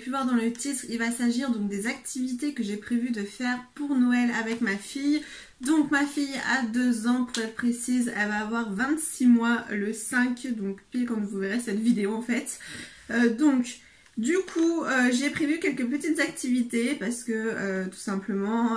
pu voir dans le titre, il va s'agir donc des activités que j'ai prévu de faire pour Noël avec ma fille. Donc ma fille a 2 ans pour être précise, elle va avoir 26 mois le 5, donc pile quand vous verrez cette vidéo en fait. Donc du coup j'ai prévu quelques petites activités parce que tout simplement...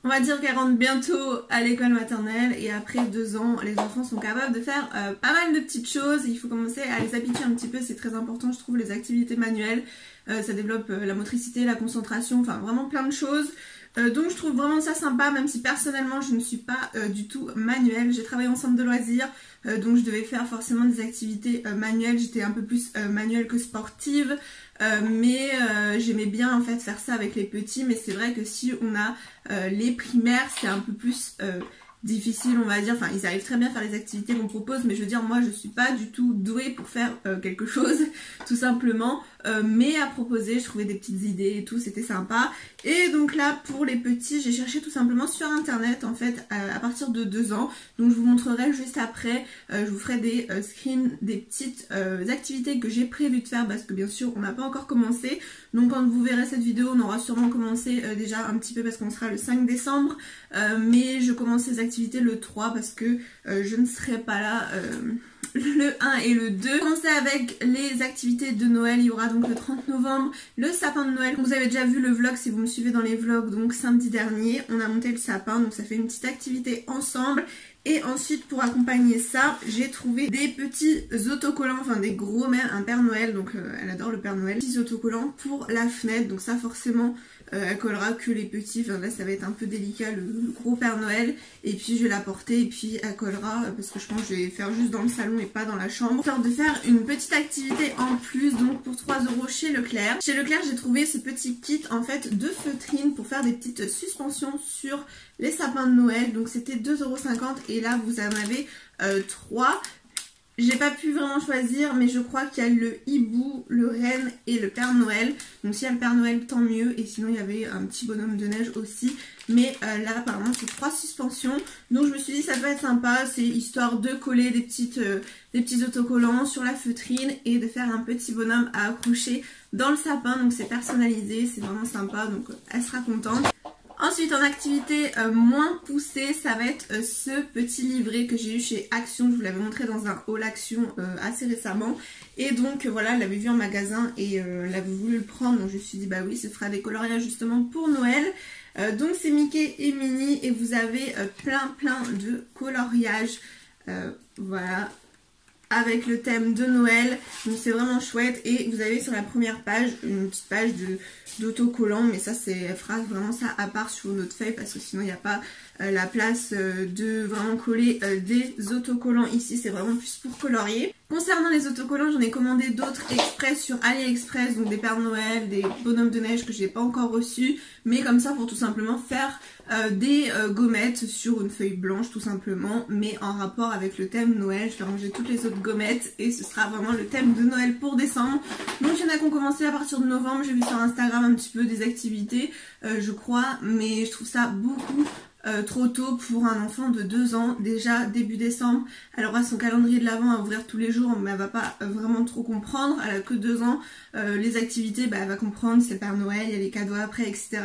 on va dire qu'elle rentre bientôt à l'école maternelle et après 2 ans, les enfants sont capables de faire pas mal de petites choses. Il faut commencer à les habituer un petit peu, c'est très important je trouve, les activités manuelles. Ça développe la motricité, la concentration, enfin vraiment plein de choses. Donc je trouve vraiment ça sympa, même si personnellement je ne suis pas du tout manuelle. J'ai travaillé en centre de loisirs, donc je devais faire forcément des activités manuelles. J'étais un peu plus manuelle que sportive. Mais j'aimais bien en fait faire ça avec les petits, mais c'est vrai que si on a les primaires c'est un peu plus difficile on va dire, enfin ils arrivent très bien à faire les activités qu'on propose, mais je veux dire moi je suis pas du tout douée pour faire quelque chose tout simplement, mais à proposer je trouvais des petites idées et tout, c'était sympa. Et donc là pour les petits j'ai cherché tout simplement sur internet en fait à partir de 2 ans, donc je vous montrerai juste après, je vous ferai des screens des petites activités que j'ai prévu de faire parce que bien sûr on n'a pas encore commencé, donc quand vous verrez cette vidéo on aura sûrement commencé déjà un petit peu parce qu'on sera le 5 décembre, mais je commence ces activités le 3 parce que je ne serai pas là le 1 et le 2. Commencer avec les activités de Noël, il y aura donc le 30 novembre le sapin de Noël. Vous avez déjà vu le vlog si vous me suivez dans les vlogs, donc samedi dernier on a monté le sapin, donc ça fait une petite activité ensemble. Et ensuite pour accompagner ça j'ai trouvé des petits autocollants, enfin des gros, mais un Père Noël, donc elle adore le Père Noël, petits autocollants pour la fenêtre, donc ça forcément elle collera que les petits, enfin là ça va être un peu délicat le gros Père Noël, et puis je vais la porter et puis elle collera parce que je pense que je vais faire juste dans le salon et pas dans la chambre, histoire de faire une petite activité en plus, donc pour 3 € chez Leclerc. Chez Leclerc j'ai trouvé ce petit kit en fait de feutrine pour faire des petites suspensions sur les sapins de Noël, donc c'était 2,50 € et là vous en avez 3. J'ai pas pu vraiment choisir, mais je crois qu'il y a le hibou, le renne et le Père Noël. Donc s'il y a le Père Noël tant mieux, et sinon il y avait un petit bonhomme de neige aussi. Mais là apparemment c'est 3 suspensions, donc je me suis dit ça peut être sympa, c'est histoire de coller des petits autocollants sur la feutrine et de faire un petit bonhomme à accrocher dans le sapin. Donc c'est personnalisé, c'est vraiment sympa, donc elle sera contente. Ensuite en activité moins poussée, ça va être ce petit livret que j'ai eu chez Action. Je vous l'avais montré dans un haul Action assez récemment. Et donc voilà, elle l'avait vu en magasin et elle avait voulu le prendre. Donc je me suis dit bah oui, ce sera des coloriages justement pour Noël. Donc c'est Mickey et Minnie et vous avez plein de coloriages. Voilà, avec le thème de Noël, donc c'est vraiment chouette. Et vous avez sur la première page une petite page d'autocollants, mais ça elle fera vraiment ça à part sur notre feuille parce que sinon il n'y a pas la place de vraiment coller des autocollants ici, c'est vraiment plus pour colorier. Concernant les autocollants, j'en ai commandé d'autres express sur AliExpress, donc des Pères Noël, des bonhommes de neige que j'ai pas encore reçus, mais comme ça pour tout simplement faire des gommettes sur une feuille blanche tout simplement, mais en rapport avec le thème Noël. Je vais ranger toutes les autres gommettes et ce sera vraiment le thème de Noël pour décembre. Donc il y en a qui ont commencé à partir de novembre, j'ai vu sur Instagram un petit peu des activités je crois, mais je trouve ça beaucoup trop tôt pour un enfant de 2 ans. Déjà début décembre elle aura son calendrier de l'Avent à ouvrir tous les jours, mais elle va pas vraiment trop comprendre, elle a que 2 ans. Les activités elle va comprendre, c'est le Père Noël, il y a les cadeaux après etc,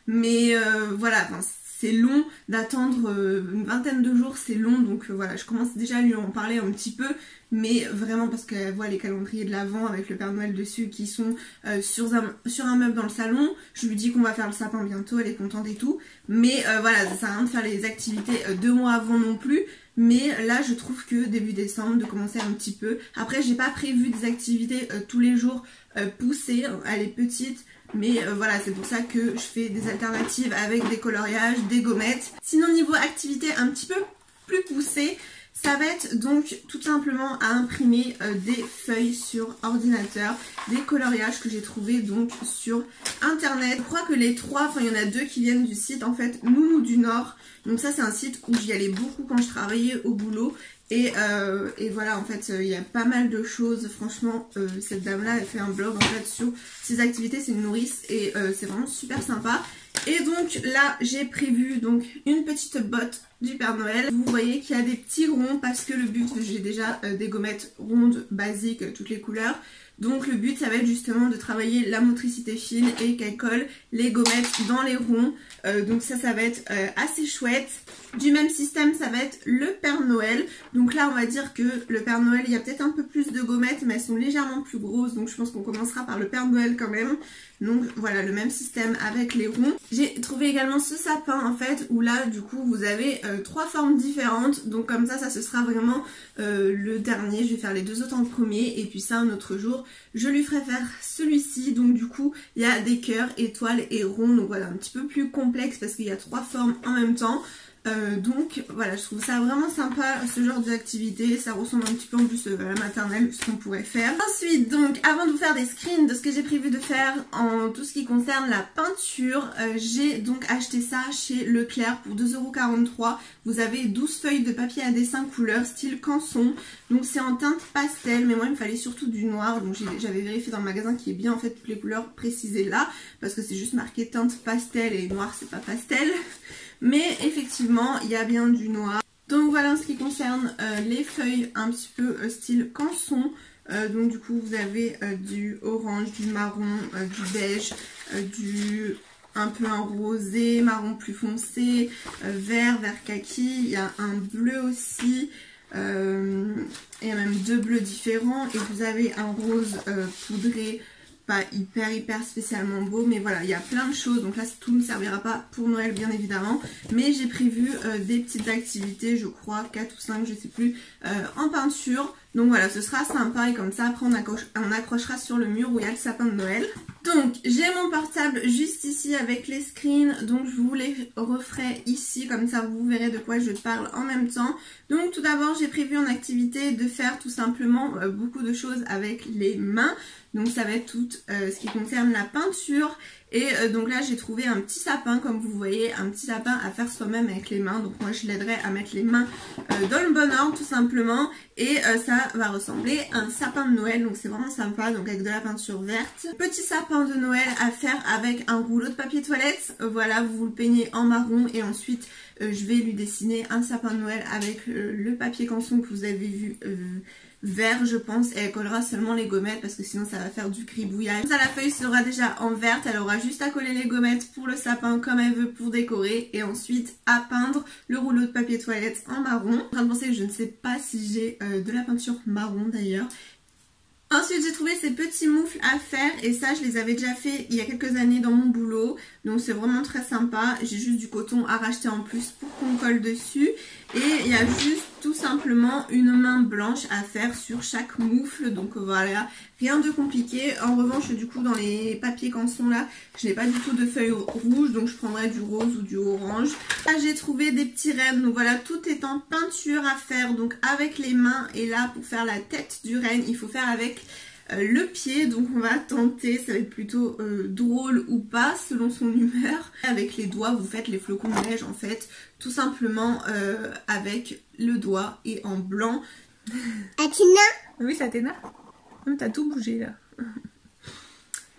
mais voilà, c'est long d'attendre une vingtaine de jours, c'est long, donc voilà, je commence déjà à lui en parler un petit peu, mais vraiment parce qu'elle voit les calendriers de l'Avent avec le Père Noël dessus qui sont sur un meuble dans le salon. Je lui dis qu'on va faire le sapin bientôt, elle est contente et tout, mais voilà, ça sert à rien de faire les activités 2 mois avant non plus. Mais là je trouve que début décembre de commencer un petit peu. Après j'ai pas prévu des activités tous les jours poussées, elle est petite. Mais voilà, c'est pour ça que je fais des alternatives avec des coloriages, des gommettes. Sinon niveau activité un petit peu plus poussée, ça va être donc tout simplement à imprimer des feuilles sur ordinateur, des coloriages que j'ai trouvé donc sur internet. Je crois que les 3, enfin il y en a 2 qui viennent du site en fait Nounou du Nord. Donc ça c'est un site où j'y allais beaucoup quand je travaillais au boulot. Et voilà, en fait il y a pas mal de choses. Franchement cette dame là elle fait un blog en fait sur ses activités, c'est une nourrice et c'est vraiment super sympa. Et donc là j'ai prévu donc une petite botte du Père Noël. Vous voyez qu'il y a des petits ronds parce que le but, j'ai déjà des gommettes rondes basiques toutes les couleurs, Donc le but ça va être justement de travailler la motricité fine et qu'elle colle les gommettes dans les ronds. Donc ça va être assez chouette. Du même système ça va être le Père Noël. Donc là on va dire que le Père Noël il y a peut-être un peu plus de gommettes mais elles sont légèrement plus grosses. Donc je pense qu'on commencera par le Père Noël quand même. Donc voilà le même système avec les ronds. J'ai trouvé également ce sapin en fait où là du coup vous avez 3 formes différentes. Donc comme ça ce sera vraiment le dernier. Je vais faire les 2 autres en premier et puis ça un autre jour je lui ferai faire celui-ci. Donc du coup il y a des cœurs, étoiles et ronds. Donc voilà un petit peu plus complexe parce qu'il y a 3 formes en même temps. Donc voilà, je trouve ça vraiment sympa ce genre d'activité, ça ressemble un petit peu en plus à la maternelle, ce qu'on pourrait faire. Ensuite donc avant de vous faire des screens de ce que j'ai prévu de faire en tout ce qui concerne la peinture, j'ai donc acheté ça chez Leclerc pour 2,43 €. Vous avez 12 feuilles de papier à dessin couleur style canson, donc c'est en teinte pastel, mais moi il me fallait surtout du noir, donc j'avais vérifié dans le magasin qu'il y ait bien en fait toutes les couleurs précisées là, parce que c'est juste marqué teinte pastel et noir c'est pas pastel. Mais effectivement il y a bien du noir. Donc voilà en ce qui concerne les feuilles un petit peu style canson. Donc du coup vous avez du orange, du marron, du beige, du un peu un rosé, marron plus foncé, vert kaki. Il y a un bleu aussi. Il y a même 2 bleus différents. Et vous avez un rose poudré. Pas hyper spécialement beau, mais voilà il y a plein de choses. Donc là tout ne servira pas pour Noël bien évidemment, mais j'ai prévu des petites activités, je crois 4 ou 5 je sais plus, en peinture. Donc voilà ce sera sympa et comme ça après on accrochera sur le mur où il y a le sapin de Noël. Donc j'ai mon portable juste ici avec les screens, donc je vous les referai ici, comme ça vous verrez de quoi je parle en même temps. Donc tout d'abord j'ai prévu en activité de faire tout simplement beaucoup de choses avec les mains. Donc ça va être tout ce qui concerne la peinture. Et donc là j'ai trouvé un petit sapin comme vous voyez, un petit sapin à faire soi-même avec les mains. Donc moi je l'aiderai à mettre les mains dans le bon ordre tout simplement. Et ça va ressembler à un sapin de Noël, donc c'est vraiment sympa, donc avec de la peinture verte. Petit sapin de Noël à faire avec un rouleau de papier toilette. Voilà, vous le peignez en marron et ensuite je vais lui dessiner un sapin de Noël avec le papier canson que vous avez vu vert je pense, et elle collera seulement les gommettes parce que sinon ça va faire du gribouillage. Ça la feuille sera déjà en verte, elle aura juste à coller les gommettes pour le sapin comme elle veut pour décorer et ensuite à peindre le rouleau de papier toilette en marron. Je suis en train de penser que je ne sais pas si j'ai de la peinture marron d'ailleurs. Ensuite j'ai trouvé ces petits moufles à faire et ça je les avais déjà fait il y a quelques années dans mon boulot, donc c'est vraiment très sympa. J'ai juste du coton à racheter en plus pour qu'on colle dessus et il y a juste tout simplement une main blanche à faire sur chaque moufle, donc voilà, rien de compliqué. En revanche du coup dans les papiers canson là je n'ai pas du tout de feuilles rouges, donc je prendrai du rose ou du orange. Là j'ai trouvé des petits rennes, donc voilà tout est en peinture à faire donc avec les mains, et là pour faire la tête du renne il faut faire avec le pied, donc on va tenter, ça va être plutôt drôle ou pas selon son humeur. Avec les doigts vous faites les flocons de neige en fait, tout simplement avec le doigt et en blanc. Athéna? Oui c'est Athéna. T'as tout bougé là.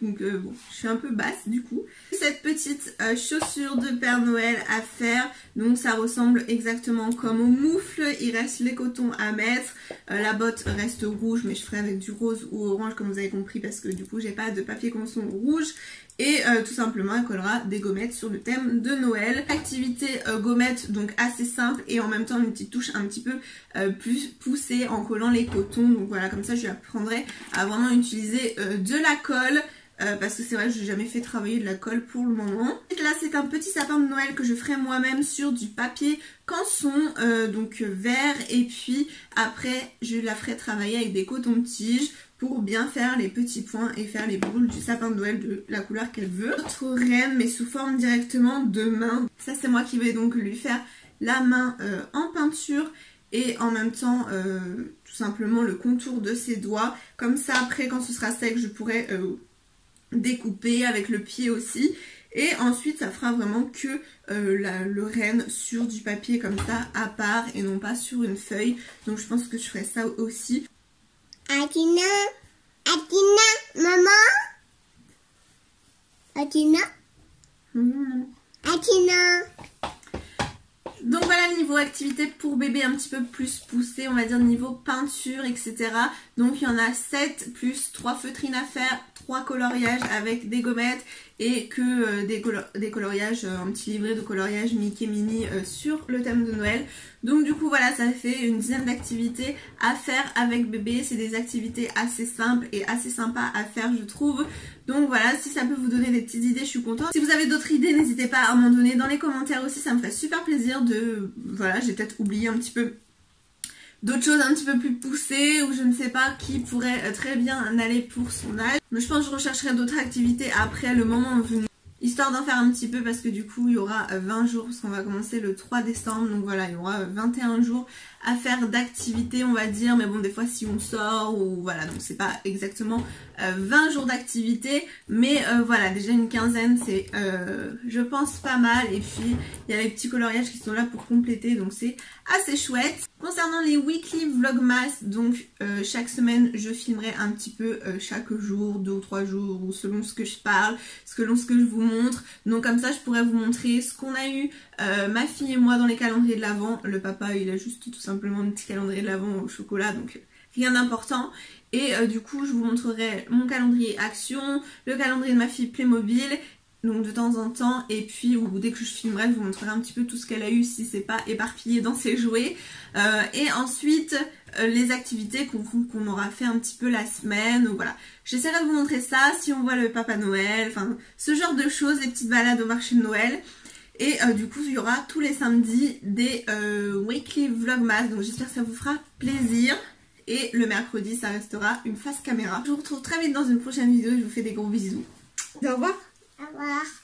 Donc bon, je suis un peu basse du coup. Cette petite chaussure de Père Noël à faire, donc ça ressemble exactement comme au moufle, il reste les cotons à mettre, la botte reste rouge mais je ferai avec du rose ou orange comme vous avez compris parce que du coup j'ai pas de papier canson rouge. Et tout simplement elle collera des gommettes sur le thème de Noël. Activité gommettes donc assez simple et en même temps une petite touche un petit peu plus poussée en collant les cotons. Donc voilà, comme ça je lui apprendrai à vraiment utiliser de la colle. Parce que c'est vrai que je n'ai jamais fait travailler de la colle pour le moment. Et là c'est un petit sapin de Noël que je ferai moi-même sur du papier canson, donc vert, et puis après je la ferai travailler avec des cotons-tiges pour bien faire les petits points et faire les boules du sapin de Noël de la couleur qu'elle veut. Autre reine mais sous forme directement de main. Ça c'est moi qui vais donc lui faire la main en peinture et en même temps tout simplement le contour de ses doigts. Comme ça après quand ce sera sec je pourrai découper avec le pied aussi, et ensuite ça fera vraiment que le renne sur du papier comme ça à part et non pas sur une feuille. Donc je pense que je ferai ça aussi. Athéna? Athéna? Maman? Athéna? Mmh. Athéna? Donc voilà, niveau activité pour bébé un petit peu plus poussé, on va dire niveau peinture, etc. Donc il y en a 7 plus 3 feutrines à faire, 3 coloriages avec des gommettes et que des coloriages, un petit livret de coloriage Mickey Minnie sur le thème de Noël. Donc du coup voilà, ça fait une dizaine d'activités à faire avec bébé. C'est des activités assez simples et assez sympas à faire, je trouve. Donc voilà, si ça peut vous donner des petites idées, je suis contente. Si vous avez d'autres idées, n'hésitez pas à m'en donner dans les commentaires aussi, ça me ferait super plaisir de... Voilà, j'ai peut-être oublié un petit peu d'autres choses un petit peu plus poussées ou je ne sais pas qui pourrait très bien aller pour son âge. Mais je pense que je rechercherai d'autres activités après le moment venu. Histoire d'en faire un petit peu parce que du coup il y aura 20 jours parce qu'on va commencer le 3 décembre. Donc voilà, il y aura 21 jours à faire d'activités on va dire. Mais bon, des fois si on sort ou voilà, donc c'est pas exactement 20 jours d'activité. Mais voilà, déjà une quinzaine c'est je pense pas mal. Et puis il y a les petits coloriages qui sont là pour compléter, donc c'est assez chouette. Concernant les weekly vlogmas, donc chaque semaine je filmerai un petit peu chaque jour, 2 ou 3 jours ou selon ce que je parle, selon ce que je vous montre. Donc comme ça je pourrais vous montrer ce qu'on a eu ma fille et moi dans les calendriers de l'Avent. Le papa il a juste tout simplement un petit calendrier de l'Avent au chocolat, donc rien d'important. Et du coup je vous montrerai mon calendrier Action, le calendrier de ma fille Playmobil, donc de temps en temps, et puis ou dès que je filmerai je vous montrerai un petit peu tout ce qu'elle a eu si c'est pas éparpillé dans ses jouets. Et ensuite les activités qu'on aura fait un petit peu la semaine. Donc voilà, j'essaierai de vous montrer ça, si on voit le Papa Noël, enfin ce genre de choses, des petites balades au marché de Noël. Et du coup il y aura tous les samedis des weekly vlogmas, donc j'espère que ça vous fera plaisir. Et le mercredi ça restera une face caméra. Je vous retrouve très vite dans une prochaine vidéo, je vous fais des gros bisous. Au revoir. Au revoir.